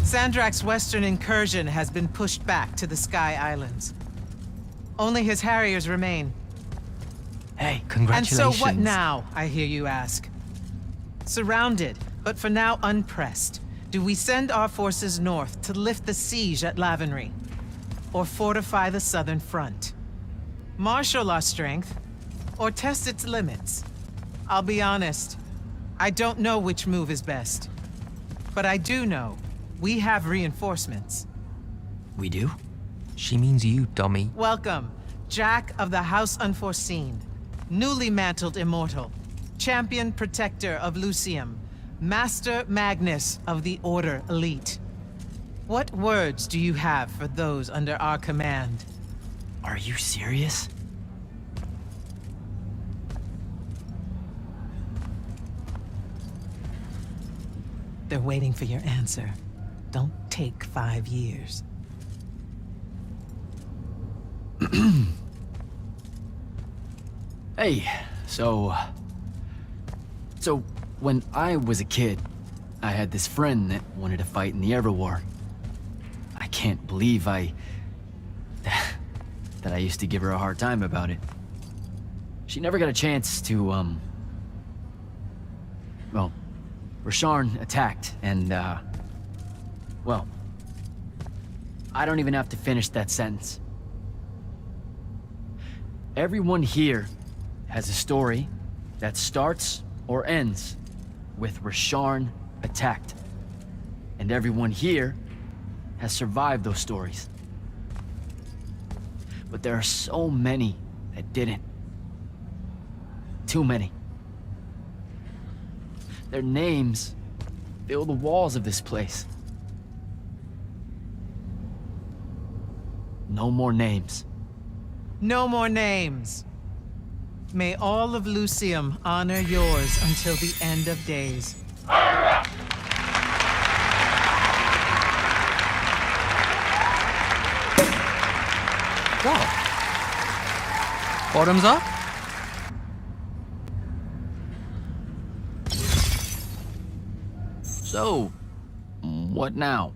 Sandrak's western incursion has been pushed back to the Sky Islands. Only his Harriers remain. Hey, congratulations. And so what now, I hear you ask? Surrounded, but for now unpressed, do we send our forces north to lift the siege at Lavenry? Or fortify the southern front? Marshal our strength, or test its limits? I'll be honest, I don't know which move is best. But I do know we have reinforcements. We do? She means you, dummy. Welcome, Jack of the House Unforeseen, newly mantled Immortal, Champion Protector of Lucium, Master Magnus of the Order Elite. What words do you have for those under our command? Are you serious? They're waiting for your answer. Don't take 5 years. Hey, so when I was a kid, I had this friend that wanted to fight in the Everwar. I can't believe that I used to give her a hard time about it. She never got a chance to, well, Rasharn attacked, and, well, I don't even have to finish that sentence. Everyone here has a story that starts or ends with Rasharn attacked. And everyone here has survived those stories. But there are so many that didn't. Too many. Their names fill the walls of this place. No more names. No more names. May all of Lucium honor yours until the end of days. Go. Bottoms up? So, what now?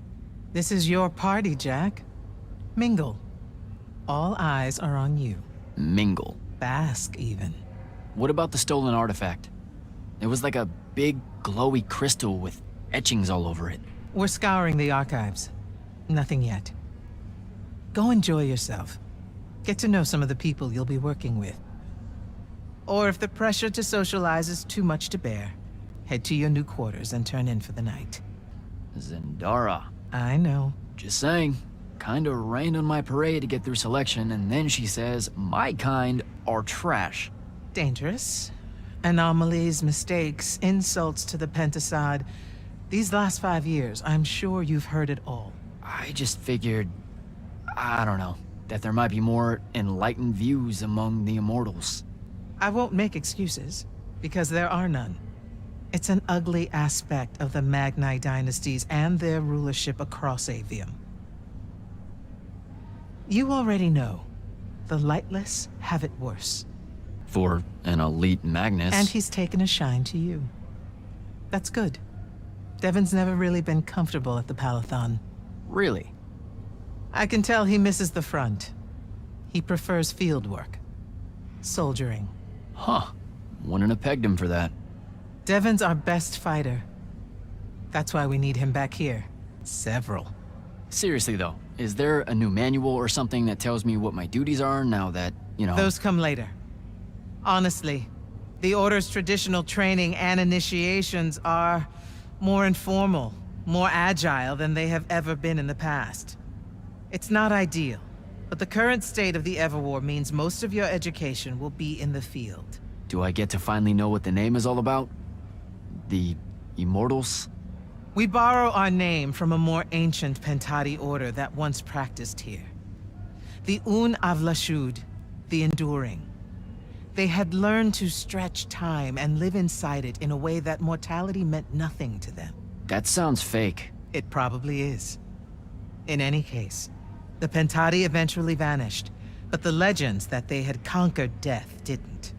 This is your party, Jack. Mingle. All eyes are on you. Mingle. Bask, even. What about the stolen artifact? It was like a big, glowy crystal with etchings all over it. We're scouring the archives. Nothing yet. Go enjoy yourself. Get to know some of the people you'll be working with. Or if the pressure to socialize is too much to bear, head to your new quarters and turn in for the night. Zendara. I know. Just saying. Kinda rained on my parade to get through selection, and then she says my kind are trash. Dangerous. Anomalies, mistakes, insults to the Pentasod. These last 5 years, I'm sure you've heard it all. I just figured, I don't know, that there might be more enlightened views among the Immortals. I won't make excuses, because there are none. It's an ugly aspect of the Magni dynasties and their rulership across Aveum. You already know, the Lightless have it worse. For an elite Magnus. And he's taken a shine to you. That's good. Devon's never really been comfortable at the Palathon. Really? I can tell he misses the front. He prefers field work. Soldiering. Huh. Wouldn't have pegged him for that. Devon's our best fighter. That's why we need him back here. Several. Seriously though, is there a new manual or something that tells me what my duties are now that, you know... Those come later. Honestly, the Order's traditional training and initiations are more informal, more agile than they have ever been in the past. It's not ideal, but the current state of the Everwar means most of your education will be in the field. Do I get to finally know what the name is all about? The Immortals? We borrow our name from a more ancient Pentati order that once practiced here. The Un Avlashud, the Enduring. They had learned to stretch time and live inside it in a way that mortality meant nothing to them. That sounds fake. It probably is. In any case, the Pentati eventually vanished, but the legends that they had conquered death didn't.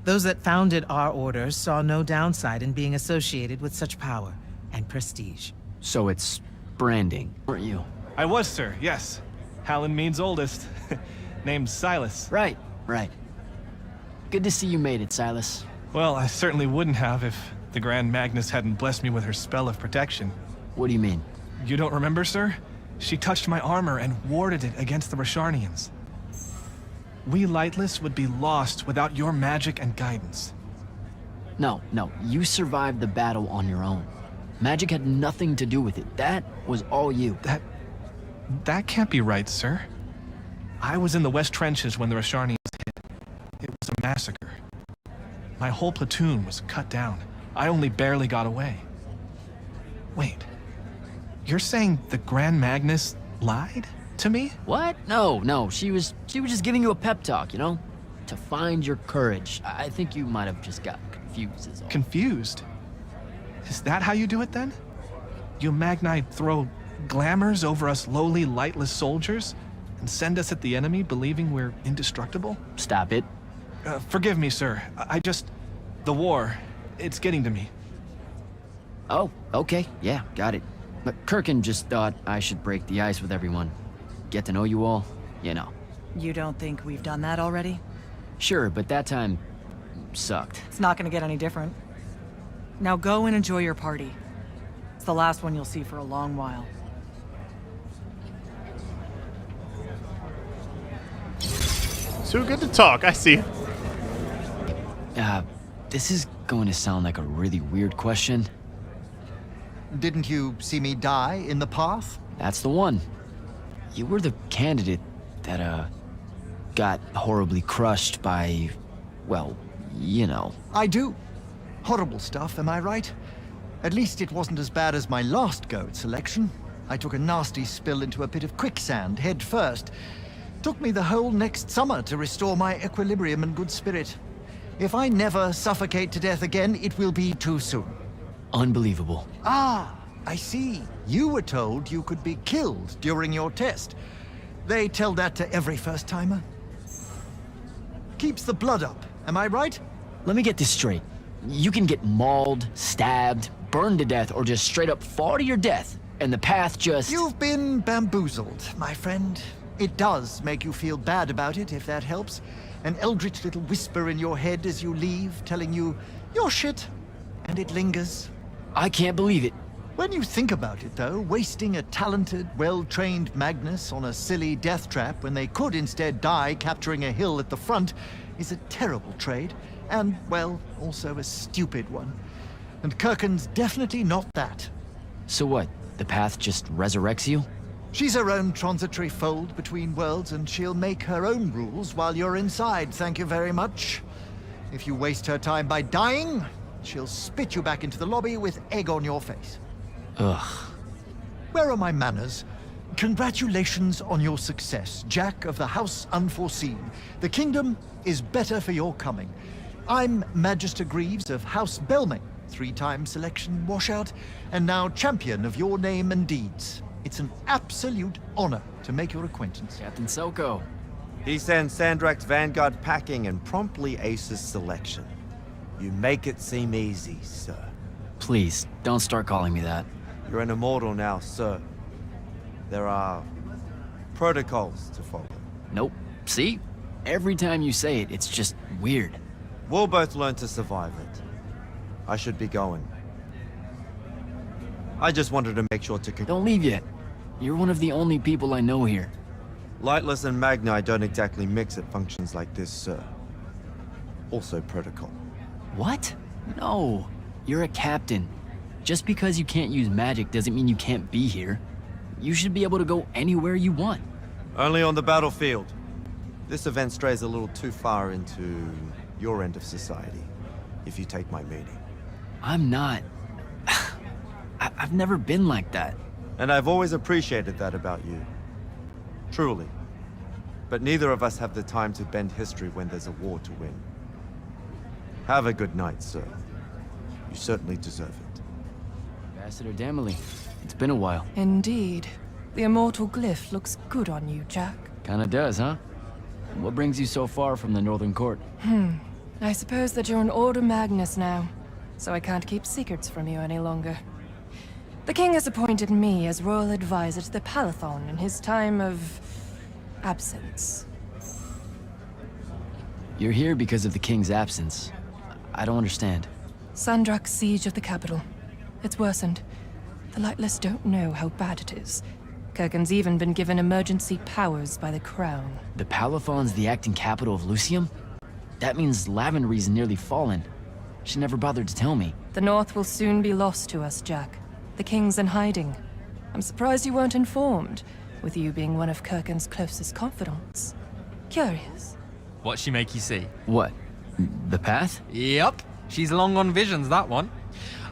Those that founded our order saw no downside in being associated with such power and prestige. So it's branding, weren't you? I was, sir, yes. Hallen means oldest. Name's Silas. Right. Good to see you made it, Silas. Well, I certainly wouldn't have if the Grand Magnus hadn't blessed me with her spell of protection. What do you mean? You don't remember, sir? She touched my armor and warded it against the Rasharnians. We Lightless would be lost without your magic and guidance. No, you survived the battle on your own. Magic had nothing to do with it. That was all you. That can't be right, sir. I was in the West Trenches when the Rasharnians hit. It was a massacre. My whole platoon was cut down. I only barely got away. Wait. You're saying the Grand Magnus lied to me? What? No. She was just giving you a pep talk, you know? To find your courage. I think you might have just got confused is all. Confused? Is that how you do it then? You Magni throw glamours over us lowly, lightless soldiers and send us at the enemy believing we're indestructible? Stop it. Forgive me, sir. The war, it's getting to me. Oh, okay. Yeah, got it. But Kirkin just thought I should break the ice with everyone. Get to know you all, you know. You don't think we've done that already? Sure, but that time sucked. It's not gonna get any different. Now go and enjoy your party. It's the last one you'll see for a long while. Too good to talk, I see. This is going to sound like a really weird question. Didn't you see me die in the path? That's the one. You were the candidate that, got horribly crushed by, well, you know. I do. Horrible stuff, am I right? At least it wasn't as bad as my last go at selection. I took a nasty spill into a pit of quicksand head first. Took me the whole next summer to restore my equilibrium and good spirit. If I never suffocate to death again, it will be too soon. Unbelievable. Ah, I see. You were told you could be killed during your test. They tell that to every first-timer. Keeps the blood up, am I right? Let me get this straight. You can get mauled, stabbed, burned to death, or just straight up fall to your death, and the path just... You've been bamboozled, my friend. It does make you feel bad about it, if that helps. An eldritch little whisper in your head as you leave, telling you, you're shit. And it lingers. I can't believe it. When you think about it, though, wasting a talented, well-trained Magnus on a silly death trap when they could instead die capturing a hill at the front is a terrible trade. And, well, also a stupid one. And Kirkin's definitely not that. So what? The path just resurrects you? She's her own transitory fold between worlds, and she'll make her own rules while you're inside, thank you very much. If you waste her time by dying, she'll spit you back into the lobby with egg on your face. Ugh. Where are my manners? Congratulations on your success, Jack of the House Unforeseen. The kingdom is better for your coming. I'm Magister Greaves of House Belmane, 3-time selection washout, and now champion of your name and deeds. It's an absolute honor to make your acquaintance. Captain Soko. He sends Sandrak's Vanguard packing and promptly aces selection. You make it seem easy, sir. Please, don't start calling me that. You're an immortal now, sir. There are protocols to follow. Nope. See? Every time you say it, it's just weird. We'll both learn to survive it. I should be going. I just wanted to make sure to... Don't leave yet. You're one of the only people I know here. Lightless and Magni don't exactly mix at functions like this, sir. Also protocol. What? No. You're a captain. Just because you can't use magic doesn't mean you can't be here. You should be able to go anywhere you want. Only on the battlefield. This event strays a little too far into your end of society, if you take my meaning. I'm not. I've never been like that. And I've always appreciated that about you. Truly. But neither of us have the time to bend history when there's a war to win. Have a good night, sir. You certainly deserve it. Ambassador Damley, it's been a while. Indeed. The immortal glyph looks good on you, Jack. Kinda does, huh? What brings you so far from the Northern Court? I suppose that you're an Order Magnus now, so I can't keep secrets from you any longer. The king has appointed me as royal advisor to the Palathon in his time of absence. You're here because of the king's absence. I don't understand. Sandrak's siege of the capital. It's worsened. The Lightless don't know how bad it is. Kurgan's even been given emergency powers by the crown. The Palathon's the acting capital of Lucium? That means Lavenry's nearly fallen. She never bothered to tell me. The North will soon be lost to us, Jack. The king's in hiding. I'm surprised you weren't informed, with you being one of Kurgan's closest confidants. Curious. What'd she make you see? What? The path? Yup. She's long on visions, that one.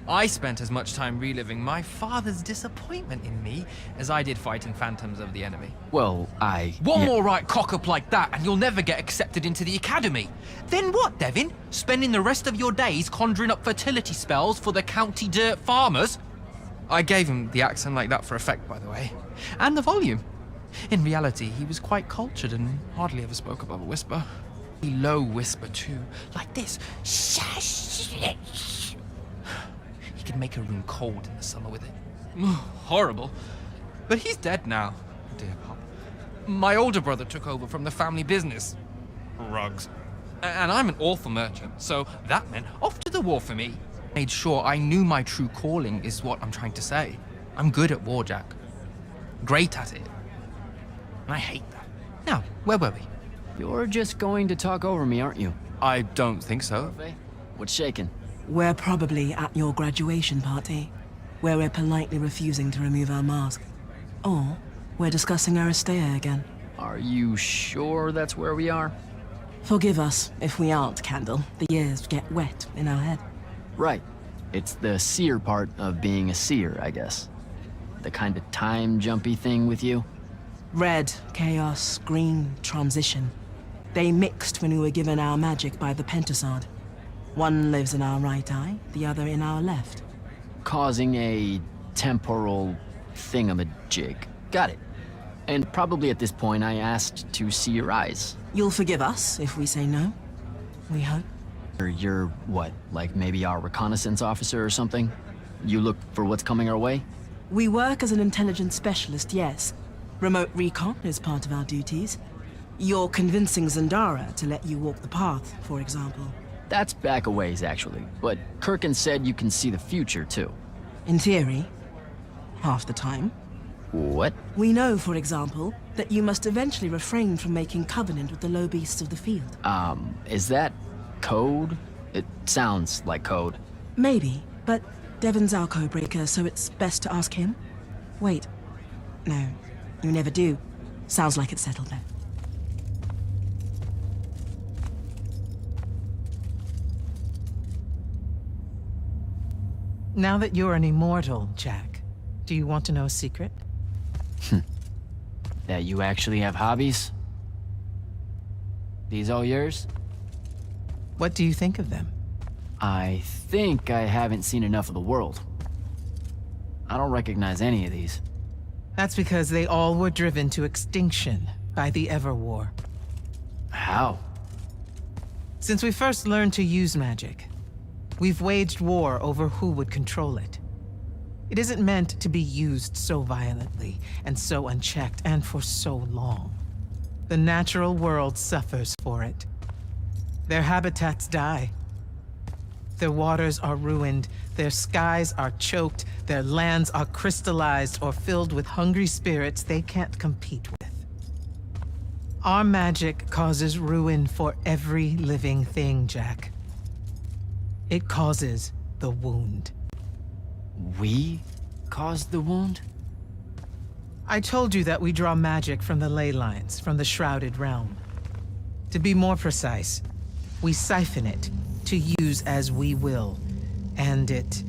I spent as much time reliving my father's disappointment in me as I did fighting phantoms of the enemy. Well, One more right cock-up like that and you'll never get accepted into the academy. Then what, Devin? Spending the rest of your days conjuring up fertility spells for the county dirt farmers? I gave him the accent like that for effect, by the way. And the volume. In reality, he was quite cultured and hardly ever spoke above a whisper. A low whisper, too. Like this. Shush. He could make a room cold in the summer with it. Horrible. But he's dead now, dear Pop. My older brother took over from the family business. Rugs. And I'm an awful merchant, so that meant off to the war for me. Made sure I knew my true calling is what I'm trying to say. I'm good at war, Jack. Great at it. And I hate that. Now, where were we? You're just going to talk over me, aren't you? I don't think so. What's shaking? We're probably at your graduation party, where we're politely refusing to remove our mask. Or we're discussing Aristea again. Are you sure that's where we are? Forgive us if we aren't, Candle. The years get wet in our head. Right. It's the seer part of being a seer, I guess. The kind of time-jumpy thing with you. Red, chaos, green, transition. They mixed when we were given our magic by the Pentasod. One lives in our right eye, the other in our left. Causing a temporal thingamajig. Got it. And probably at this point I asked to see your eyes. You'll forgive us if we say no. We hope. Or you're what, like maybe our reconnaissance officer or something? You look for what's coming our way? We work as an intelligence specialist, yes. Remote recon is part of our duties. You're convincing Zendara to let you walk the path, for example. That's back a ways, actually. But Kirkin said you can see the future, too. In theory. Half the time. What? We know, for example, that you must eventually refrain from making covenant with the low beasts of the field. Is that code? It sounds like code. Maybe, but Devon's our codebreaker, so it's best to ask him. Wait. No, you never do. Sounds like it's settled now. Now that you're an immortal, Jack, do you want to know a secret? That you actually have hobbies? These all yours? What do you think of them? I think I haven't seen enough of the world. I don't recognize any of these. That's because they all were driven to extinction by the Everwar. How? Since we first learned to use magic, we've waged war over who would control it. It isn't meant to be used so violently and so unchecked and for so long. The natural world suffers for it. Their habitats die. Their waters are ruined, their skies are choked, their lands are crystallized or filled with hungry spirits they can't compete with. Our magic causes ruin for every living thing, Jack. It causes the wound. We caused the wound? I told you that we draw magic from the ley lines, from the Shrouded Realm. To be more precise, we siphon it to use as we will, and it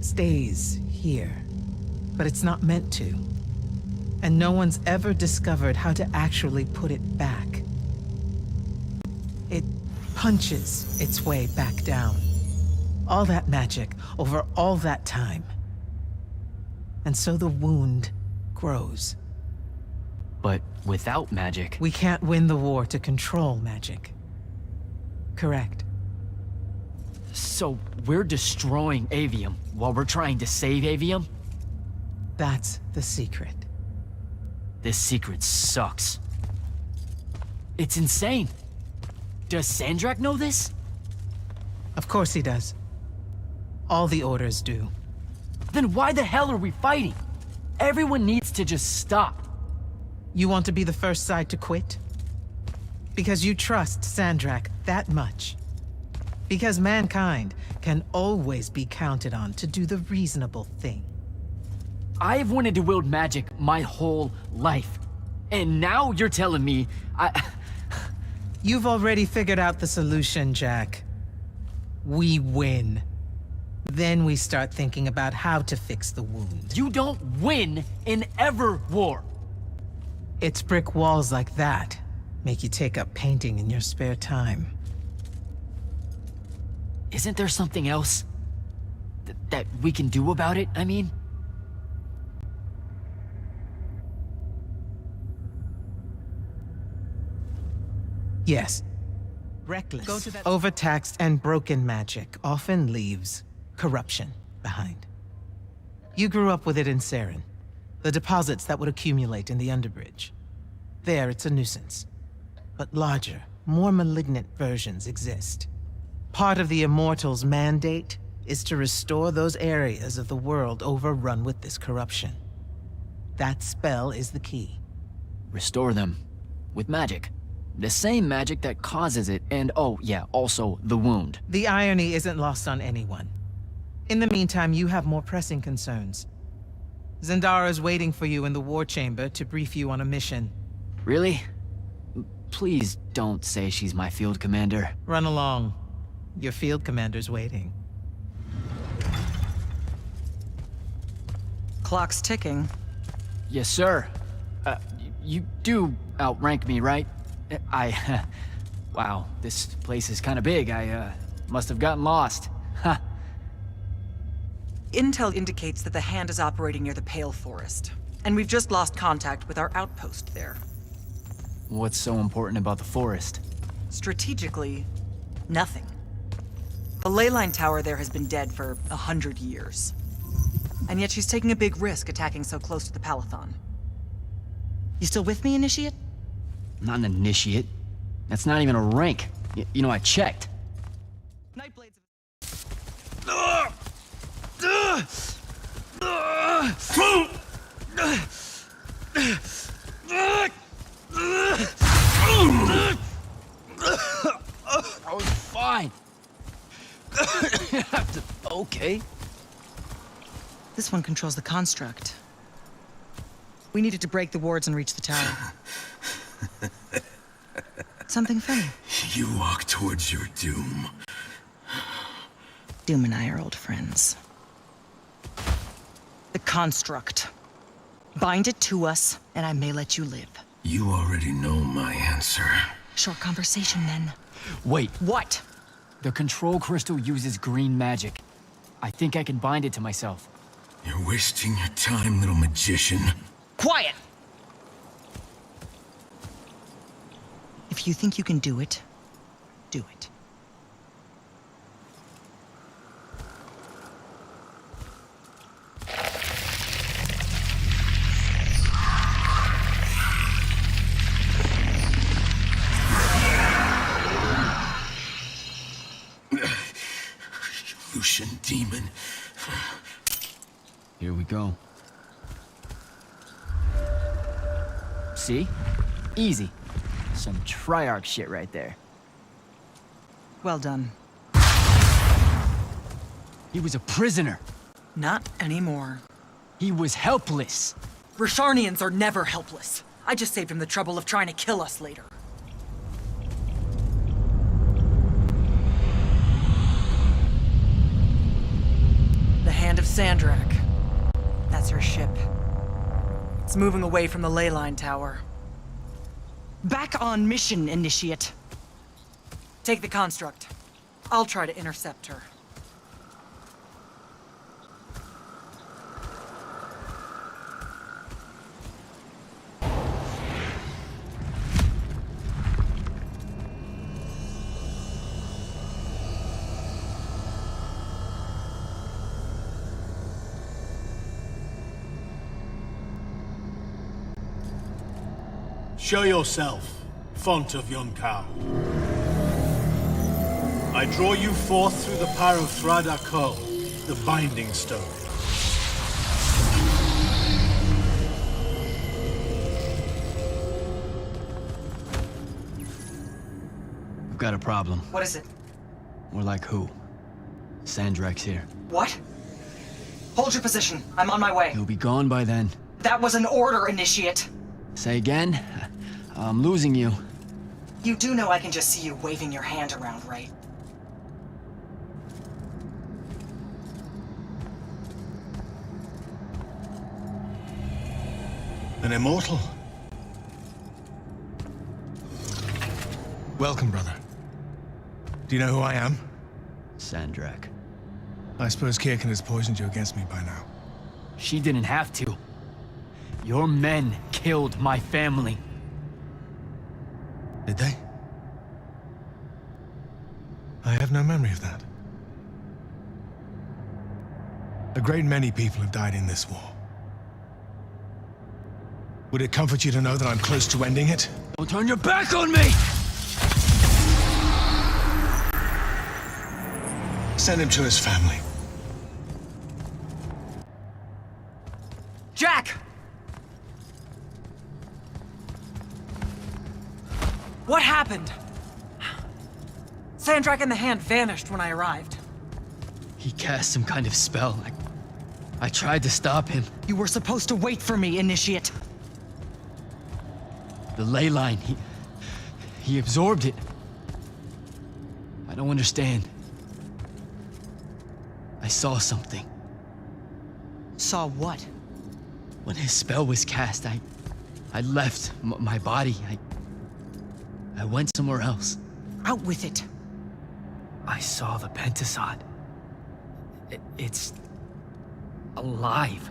stays here. But it's not meant to. And no one's ever discovered how to actually put it back. It punches its way back down. All that magic over all that time. And so the wound grows. But without magic... We can't win the war to control magic. Correct. So we're destroying Avium while we're trying to save Avium? That's the secret. This secret sucks. It's insane. Does Sandrak know this? Of course he does. All the orders do. Then why the hell are we fighting? Everyone needs to just stop. You want to be the first side to quit? Because you trust Sandrak that much. Because mankind can always be counted on to do the reasonable thing. I've wanted to wield magic my whole life. And now you're telling me You've already figured out the solution, Jack. We win. Then we start thinking about how to fix the wound. You don't win in ever war. It's brick walls like that make you take up painting in your spare time. Isn't there something else that we can do about it, I mean? Yes. Reckless, overtaxed, and broken magic often leaves corruption behind. You grew up with it in Saren, the deposits that would accumulate in the Underbridge. There, it's a nuisance. But larger, more malignant versions exist. Part of the Immortals' mandate is to restore those areas of the world overrun with this corruption. That spell is the key. Restore them. With magic. The same magic that causes it, and oh yeah, also the wound. The irony isn't lost on anyone. In the meantime, you have more pressing concerns. Zendara's waiting for you in the war chamber to brief you on a mission. Really? Please don't say she's my field commander. Run along. Your field commander's waiting. Clock's ticking. Yes, sir. You do outrank me, right? Wow, this place is kind of big. I must have gotten lost. Ha. Intel indicates that the Hand is operating near the Pale Forest, and we've just lost contact with our outpost there. What's so important about the forest? Strategically, nothing. The ley line tower there has been dead for 100 years. And yet she's taking a big risk attacking so close to the Palathon. You still with me, Initiate? Not an initiate. That's not even a rank. You know, I checked. Nightblades. I was fine. Okay. This one controls the construct. We needed to break the wards and reach the tower. Something funny. You walk towards your doom. Doom and I are old friends. The construct. Bind it to us, and I may let you live. You already know my answer. Short conversation, then. Wait. What? The control crystal uses green magic. I think I can bind it to myself. You're wasting your time, little magician. Quiet! If you think you can do it, do it. Lucian demon. Here we go. See? Easy. Some Triarch shit right there. Well done. He was a prisoner. Not anymore. He was helpless. Rosharnians are never helpless. I just saved him the trouble of trying to kill us later. The Hand of Sandrak. That's her ship. It's moving away from the ley line tower. Back on mission, Initiate. Take the construct. I'll try to intercept her. Show yourself, font of Yonkou. I draw you forth through the power of Thrada Kol, the Binding Stone. We've got a problem. What is it? More like who? Sandrak's here. What? Hold your position. I'm on my way. He'll be gone by then. That was an order, Initiate. Say again? I'm losing you. You do know I can just see you waving your hand around, right? An immortal? Welcome, brother. Do you know who I am? Sandrak. I suppose Kirkin has poisoned you against me by now. She didn't have to. Your men killed my family. Did they? I have no memory of that. A great many people have died in this war. Would it comfort you to know that I'm close to ending it? Don't turn your back on me! Send him to his family. Jack! What happened? Sandrak and the Hand vanished when I arrived. He cast some kind of spell. I tried to stop him. You were supposed to wait for me, Initiate. The ley line, he absorbed it. I don't understand. I saw something. Saw what? When his spell was cast, I left my body. I went somewhere else. Out with it. I saw the Pentasod. It's alive.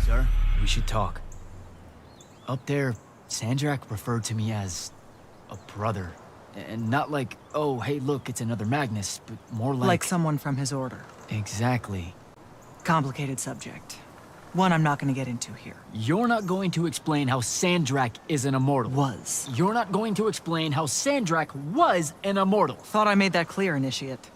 Sir, we should talk. Up there, Sandrak referred to me as a brother. And not like, oh, hey, look, it's another Magnus, but more like... Like someone from his order. Exactly. Complicated subject. One I'm not going to get into here. You're not going to explain how Sandrak is an immortal. Was. You're not going to explain how Sandrak was an immortal. Thought I made that clear, Initiate.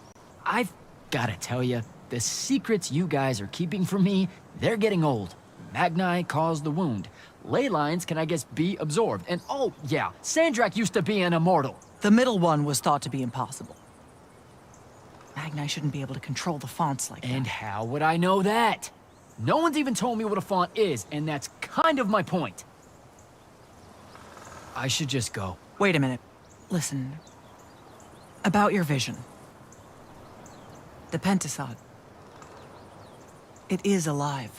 I've gotta tell you, the secrets you guys are keeping from me, they're getting old. Magni caused the wound. Ley lines can, I guess, be absorbed. And oh, yeah, Sandrak used to be an immortal. The middle one was thought to be impossible. Magni shouldn't be able to control the fonts like that. And how would I know that? No one's even told me what a font is, and that's kind of my point. I should just go. Wait a minute. Listen. About your vision. The Pentasod. It is alive.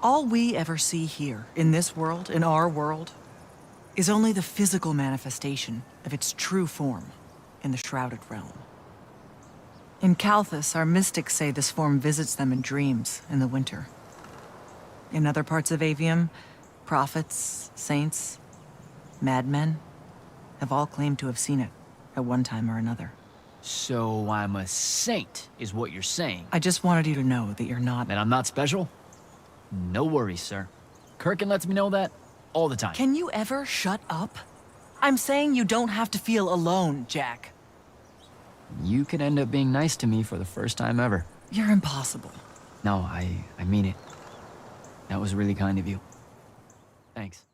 All we ever see here, in this world, in our world, is only the physical manifestation of its true form in the Shrouded Realm. In Kalthus, our mystics say this form visits them in dreams in the winter. In other parts of Aveum, prophets, saints, madmen have all claimed to have seen it at one time or another. So I'm a saint, is what you're saying. I just wanted you to know that you're not... And I'm not special? No worries, sir. Kirkin lets me know that all the time. Can you ever shut up? I'm saying you don't have to feel alone, Jack. You could end up being nice to me for the first time ever. You're impossible. No, I mean it. That was really kind of you. Thanks.